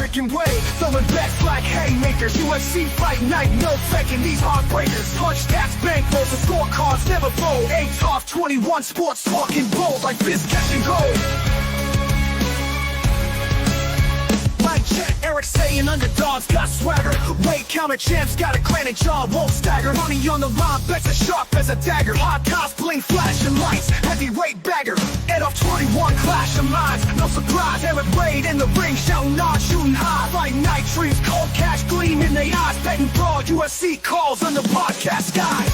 American way. Throwing bets like haymakers. UFC Fight Night, no faking these heartbreakers. Punch stats, bankrolls, and scorecards never fold. Etoft21sports talking bold like fist catching gold. Erik saying underdogs got swagger. Weight counter champs got a granite jaw, won't stagger. Money on the line, bets as sharp as a dagger. Hot cops, bling, flashing lights, heavyweight bagger. Etoft21 clash of minds, no surprise. Erik Raid in the ring, shouting nod, shooting high. Fight night dreams, cold cash gleam in their eyes. Betting broad, UFC calls on the podcast sky.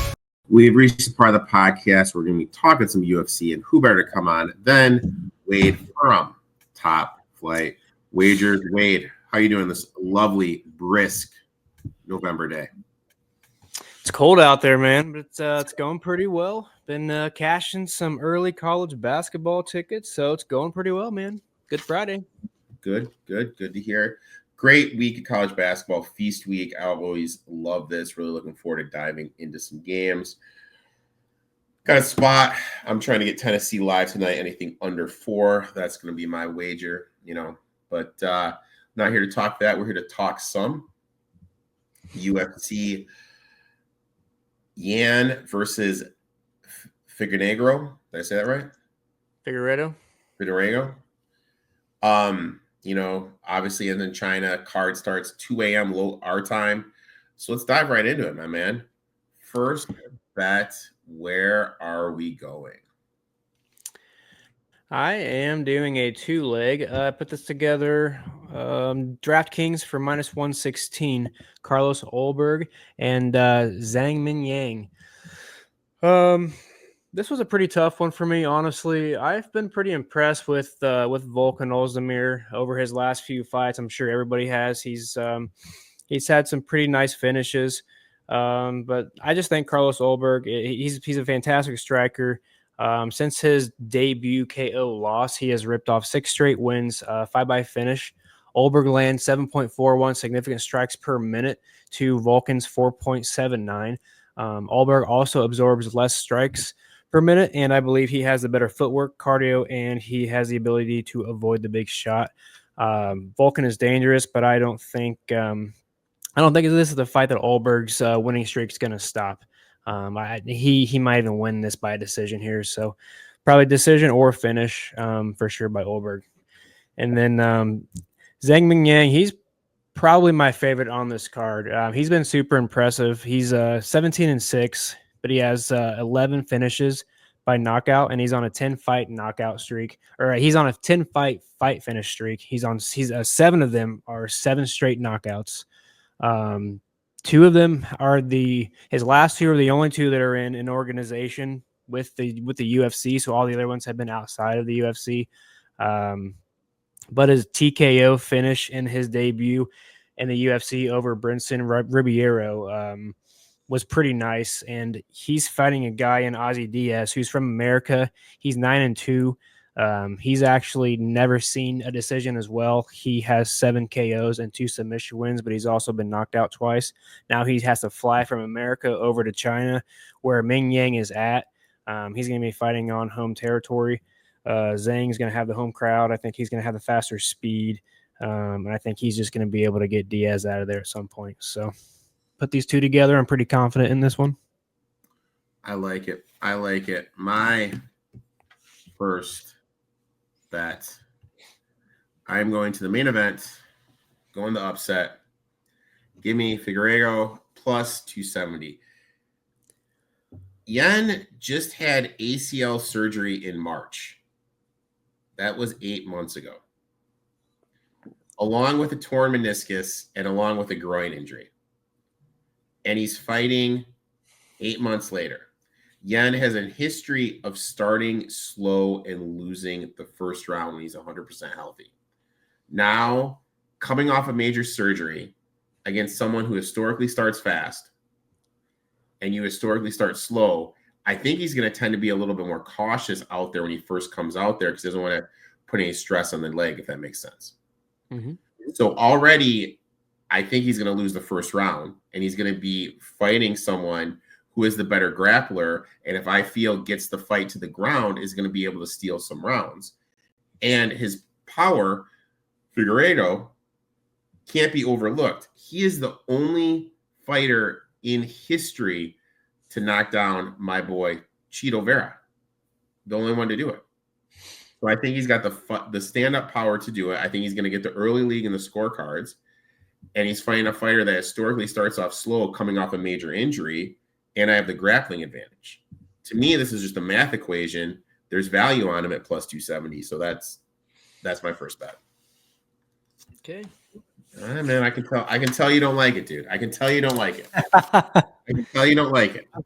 We've reached the part of the podcast where we're going to be talking some UFC, and who better to come on than Wade from Top Flight Wagers. Wade, how are you doing this lovely, brisk November day? It's cold out there, man, but it's going pretty well. Been cashing some early college basketball tickets, so it's going pretty well, man. Good Friday. Good to hear. Great week of college basketball, feast week. I always love this. Really looking forward to diving into some games. Got a spot. I'm trying to get Tennessee live tonight. Anything under 4, that's going to be my wager, But not here to talk that. We're here to talk some UFC Yan versus Figueiredo. Did I say that right? Figueiredo. Obviously, and then China card starts 2 a.m. our time. So let's dive right into it, my man. First bet, where are we going? I am doing a 2-leg. I put this together. DraftKings for -116. Carlos Olberg and Zhang Mingyang. This was a pretty tough one for me, honestly. I've been pretty impressed with Volkan Ozdemir over his last few fights. I'm sure everybody has. He's had some pretty nice finishes, but I just think Carlos Olberg, he's a fantastic striker. Since his debut KO loss, he has ripped off 6 straight wins, 5-by finish. Olberg lands 7.41 significant strikes per minute to Volkan's 4.79. Olberg also absorbs less strikes per minute, and I believe he has the better footwork, cardio, and he has the ability to avoid the big shot. Volkan is dangerous, but I don't think this is the fight that Olberg's winning streak is going to stop. He might even win this by a decision here, so probably decision or finish for sure by Olberg. And then Zhang Mingyang, he's probably my favorite on this card. He's been super impressive. He's 17-6, but he has 11 finishes by knockout, and he's on a 10-fight knockout streak, or he's on a 10-fight fight finish streak. He's 7 of them are 7 straight knockouts. 2 of them are his last 2 are the only 2 that are in an organization with the UFC. So all the other ones have been outside of the UFC. But his TKO finish in his debut in the UFC over Brinson Ribeiro was pretty nice. And he's fighting a guy in Ozzy Diaz who's from America. He's 9-2. He's actually never seen a decision as well. He has 7 KOs and 2 submission wins, but he's also been knocked out twice. Now he has to fly from America over to China, where Ming Yang is at. He's going to be fighting on home territory. Zhang's going to have the home crowd. I think he's going to have the faster speed. And I think he's just going to be able to get Diaz out of there at some point. So put these 2 together. I'm pretty confident in this one. I like it. My first bet, I'm going to the main event, going the upset. Give me Figueiredo plus 270. Yan just had ACL surgery in March. That was 8 months ago. Along with a torn meniscus and along with a groin injury. And he's fighting 8 months later. Yan has a history of starting slow and losing the first round when he's 100% healthy. Now, coming off a major surgery against someone who historically starts fast and you historically start slow, I think he's going to tend to be a little bit more cautious out there when he first comes out there because he doesn't want to put any stress on the leg, if that makes sense. Mm-hmm. So already, I think he's going to lose the first round, and he's going to be fighting someone who is the better grappler, and if I feel gets the fight to the ground, is going to be able to steal some rounds. And his power, Figueiredo, can't be overlooked. He is the only fighter in history to knock down my boy Chito Vera. The only one to do it. So I think he's got the stand-up power to do it. I think he's going to get the early league in the scorecards. And he's fighting a fighter that historically starts off slow, coming off a major injury, and I have the grappling advantage. To me, this is just a math equation. There's value on him at plus 270, so that's my first bet. Okay. All right, man. I can tell you don't like it, dude. I can tell you don't like it. I can tell you don't like it. I'm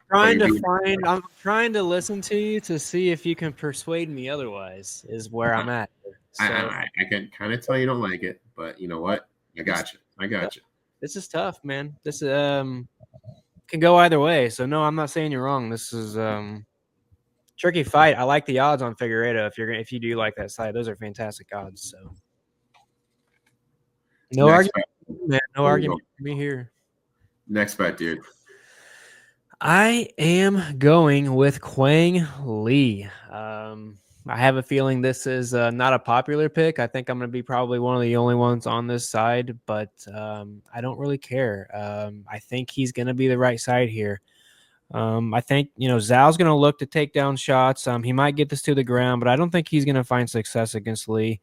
trying to listen to you to see if you can persuade me otherwise, is where I'm at. So, I can kind of tell you don't like it, but you know what? I got you. This is tough, man. This can go either way. So no, I'm not saying you're wrong. This is tricky fight. I like the odds on Figueiredo. If you do like that side, those are fantastic odds. So no argument, man. No argument for me here. Next bet, dude. I am going with Quang Lee. I have a feeling this is not a popular pick. I think I'm going to be probably one of the only ones on this side, but I don't really care. I think he's going to be the right side here. I think, Zhao's going to look to take down shots. He might get this to the ground, but I don't think he's going to find success against Lee.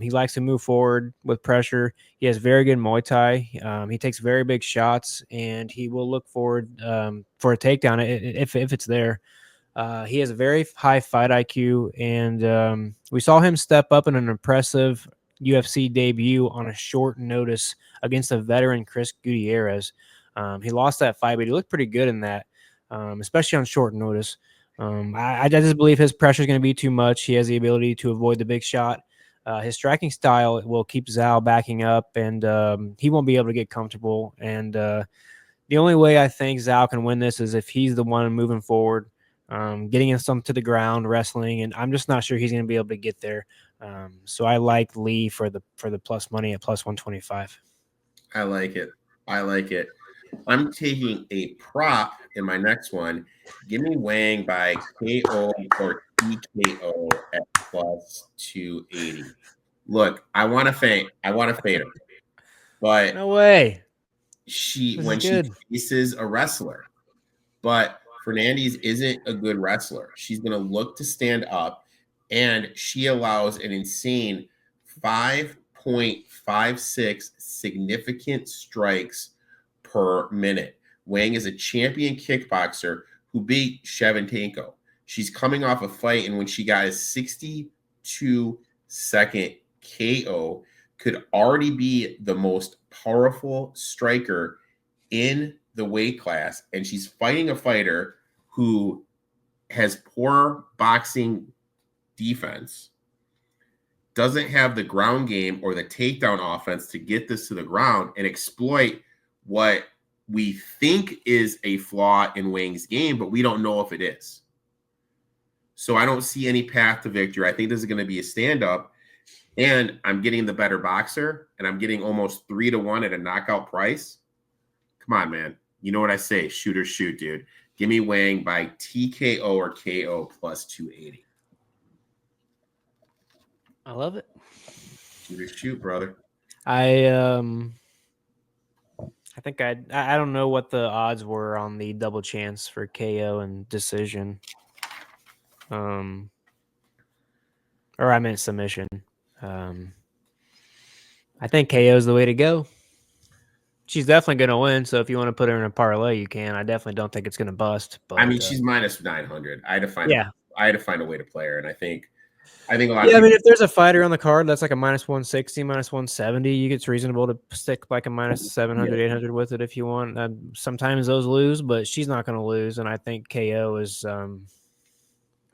He likes to move forward with pressure. He has very good Muay Thai. He takes very big shots, and he will look forward for a takedown if it's there. He has a very high fight IQ, and we saw him step up in an impressive UFC debut on a short notice against a veteran Chris Gutierrez. He lost that fight, but he looked pretty good in that, especially on short notice. I just believe his pressure is going to be too much. He has the ability to avoid the big shot. His striking style will keep Zhao backing up, and he won't be able to get comfortable. And the only way I think Zhao can win this is if he's the one moving forward, getting him some to the ground, wrestling, and I'm just not sure he's going to be able to get there. So I like Lee for the plus money at plus 125. I like it. I'm taking a prop in my next one. Give me Wang by KO or TKO at plus 280. Look, I want to fade her, but no way. She faces a wrestler, but Fernandez isn't a good wrestler. She's going to look to stand up, and she allows an insane 5.56 significant strikes per minute. Wang is a champion kickboxer who beat Shevchenko. She's coming off a fight in which she got a 62-second KO, could already be the most powerful striker in the weight class, and she's fighting a fighter who has poor boxing defense, doesn't have the ground game or the takedown offense to get this to the ground and exploit what we think is a flaw in Wang's game, but we don't know if it is. So I don't see any path to victory. I think this is going to be a stand-up, and I'm getting the better boxer, and I'm getting almost 3-1 at a knockout price. Come on, man. You know what I say? Shoot or shoot, dude. Give me Wang by TKO or KO plus 280. I love it. Shoot or shoot, brother. I think I don't know what the odds were on the double chance for KO and decision. Or I meant submission. I think KO is the way to go. She's definitely going to win, so if you want to put her in a parlay, you can. I definitely don't think it's going to bust. But I mean, she's minus 900. I had to find a way to play her, and I think a lot. Yeah, I mean, if there's a fighter on the card that's like a minus 160, minus 170, you it's reasonable to stick like a minus 700, 800 with it if you want. Sometimes those lose, but she's not going to lose, and I think KO is.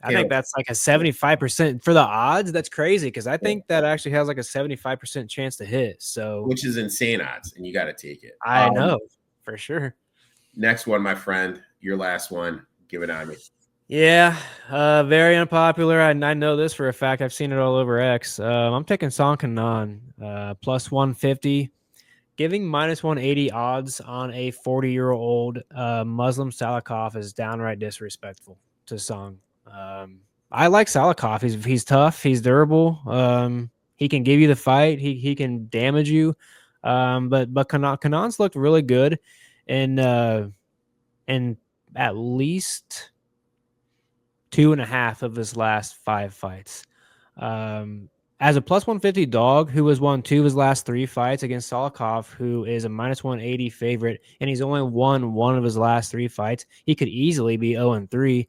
I think that's like a 75% for the odds. That's crazy because I think that actually has like a 75% chance to hit. So, which is insane odds, and you got to take it. I know for sure. Next one, my friend, your last one. Give it on me. Yeah, very unpopular. I know this for a fact. I've seen it all over X. I'm taking Song Kanan, plus 150, giving minus 180 odds on a 40-year-old Muslim Salikov is downright disrespectful to Song. I like Salikov. He's tough. He's durable. He can give you the fight. He can damage you. But Kanan's looked really good in at least 2.5 of his last 5 fights. As a plus 150 dog who has won 2 of his last 3 fights against Salikov, who is a minus 180 favorite, and he's only won 1 of his last 3 fights, he could easily be 0-3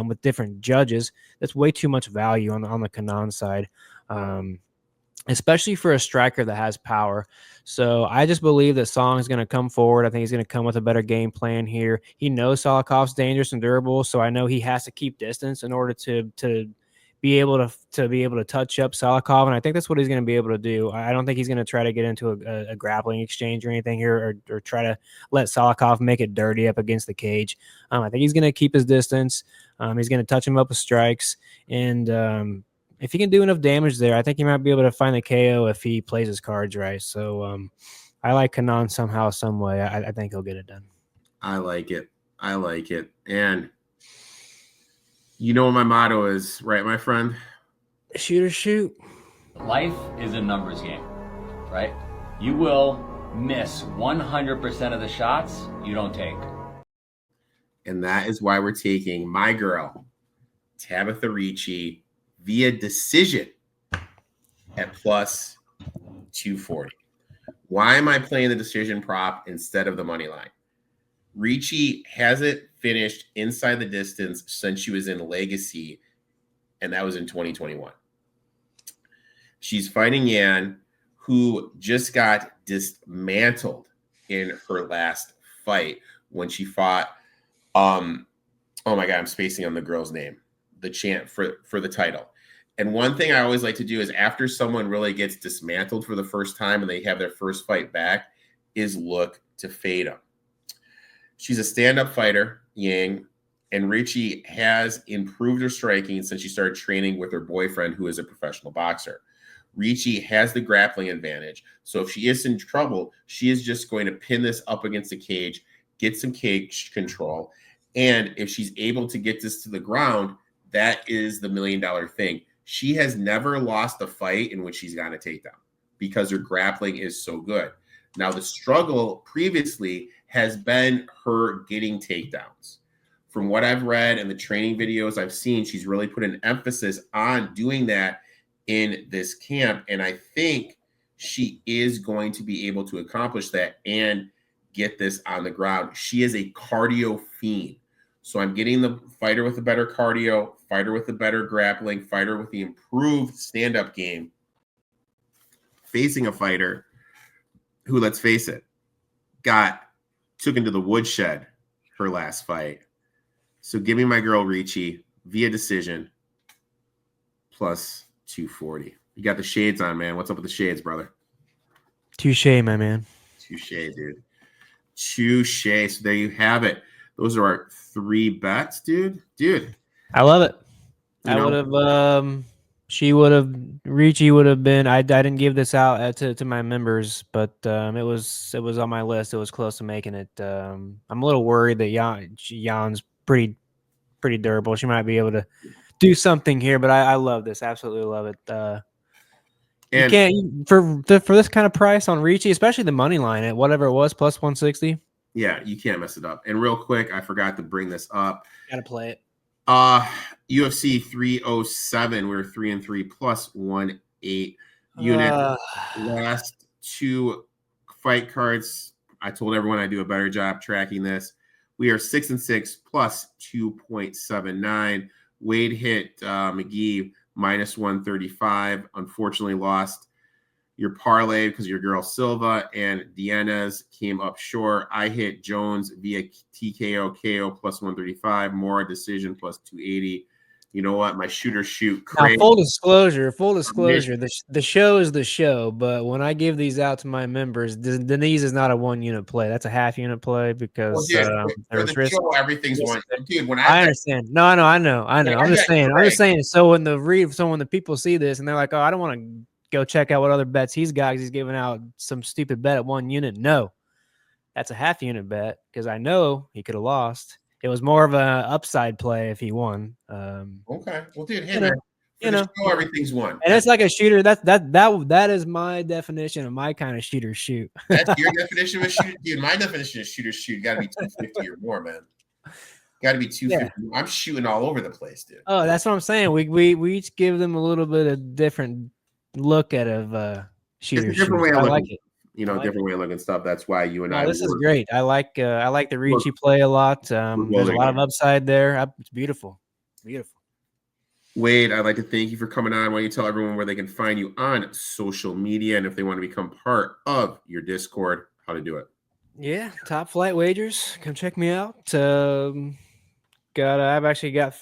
with different judges. That's way too much value on the Kanan side, especially for a striker that has power. So I just believe that Song is going to come forward. I think he's going to come with a better game plan here. He knows Salikov's dangerous and durable, so I know he has to keep distance in order to be able to touch up Salikov, and I think that's what he's going to be able to do. I don't think he's going to try to get into a grappling exchange or anything here, or try to let Salikov make it dirty up against the cage. I think he's going to keep his distance. He's going to touch him up with strikes, and if he can do enough damage there, I think he might be able to find the KO if he plays his cards right. So I like Kanan somehow, some way. I think he'll get it done. I like it. And you know what my motto is, right, my friend? Shoot or shoot. Life is a numbers game, right? You will miss 100% of the shots you don't take. And that is why we're taking my girl, Tabitha Ricci, via decision at plus 240. Why am I playing the decision prop instead of the money line? Ricci hasn't finished inside the distance since she was in Legacy, and that was in 2021. She's fighting Yan, who just got dismantled in her last fight when she fought oh my god, I'm spacing on the girl's name, the champ for the title. And one thing I always like to do is after someone really gets dismantled for the first time and they have their first fight back is look to fade them. She's a stand-up fighter, Yang, and Ricci has improved her striking since she started training with her boyfriend, who is a professional boxer. Ricci has the grappling advantage, so if she is in trouble, she is just going to pin this up against the cage, get some cage control, and if she's able to get this to the ground, that is the $1 million thing. She has never lost a fight in which she's gotten a takedown because her grappling is so good. Now, the struggle previously has been her getting takedowns. From what I've read and the training videos I've seen, she's really put an emphasis on doing that in this camp. And I think she is going to be able to accomplish that and get this on the ground. She is a cardio fiend. So I'm getting the fighter with the better cardio, fighter with the better grappling, fighter with the improved stand-up game, facing a fighter who, let's face it, took into the woodshed her last fight. So give me my girl Ricci via decision plus 240. You got the shades on, man. What's up with the shades, brother? Touche, my man. Touche, dude. Touche. So there you have it. Those are our 3 bets, dude. I love it. I would have Ricci would have been. I didn't give this out to my members, but it was on my list. It was close to making it. I'm a little worried that Jan's pretty durable. She might be able to do something here, but I love this. Absolutely love it. You can't for this kind of price on Ricci, especially the money line at whatever it was, plus 160. Yeah, you can't mess it up. And real quick, I forgot to bring this up. Gotta play it. UFC 307, we were 3-3 plus 1-8 unit. Last 2 fight cards. I told everyone I do a better job tracking this. We are 6-6 plus 2.79. Wade hit McGee minus 135. Unfortunately, lost your parlay because your girl Silva and Dienez came up short. I hit Jones via TKO KO plus 135, more decision plus 280. You know what? My shooter shoot. Now, full disclosure, the show is the show, but when I give these out to my members, Denise is not a 1 unit play. That's a half unit play because for the show, everything's one. Dude, when I understand. No, I know. I'm just saying. So when the people see this and they're like, oh, I don't want to go check out what other bets he's got because he's giving out some stupid bet at 1 unit. No, that's a half unit bet because I know he could have lost. It was more of an upside play if he won. Okay. Well, dude, hey, man, For the show, everything's one. And it's like a shooter. That is my definition of my kind of shooter shoot. That's your definition of a shooter, dude. My definition of shooter shoot got to be 250 or more, man. Got to be 250. Yeah. I'm shooting all over the place, dude. Oh, that's what I'm saying. We each give them a little bit of different look at shooter. It's a different way of I looking. like it. Different way of looking stuff. That's why you and I. This is great. I like the reach you play a lot. There's a lot of upside there. It's beautiful. Beautiful. Wade, I'd like to thank you for coming on. Why don't you tell everyone where they can find you on social media, and if they want to become part of your Discord, how to do it. Yeah, Top Flight Wagers. Come check me out. I've actually got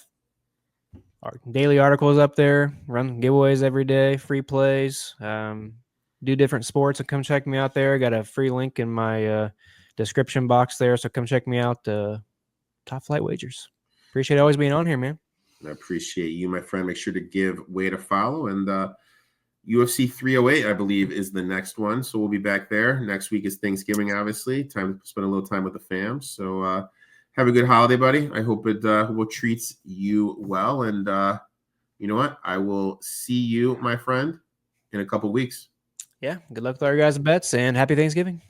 daily articles up there. Run giveaways every day. Free plays. Do different sports, so come check me out there. I got a free link in my description box there, so come check me out. Top Flight Wagers. Appreciate always being on here, man. I appreciate you, my friend. Make sure to give Wade a follow. And UFC 308, I believe, is the next one. So we'll be back there. Next week is Thanksgiving, obviously. Time to spend a little time with the fam. So have a good holiday, buddy. I hope it treats you well. And you know what? I will see you, my friend, in a couple weeks. Yeah. Good luck with all your guys' bets, and happy Thanksgiving.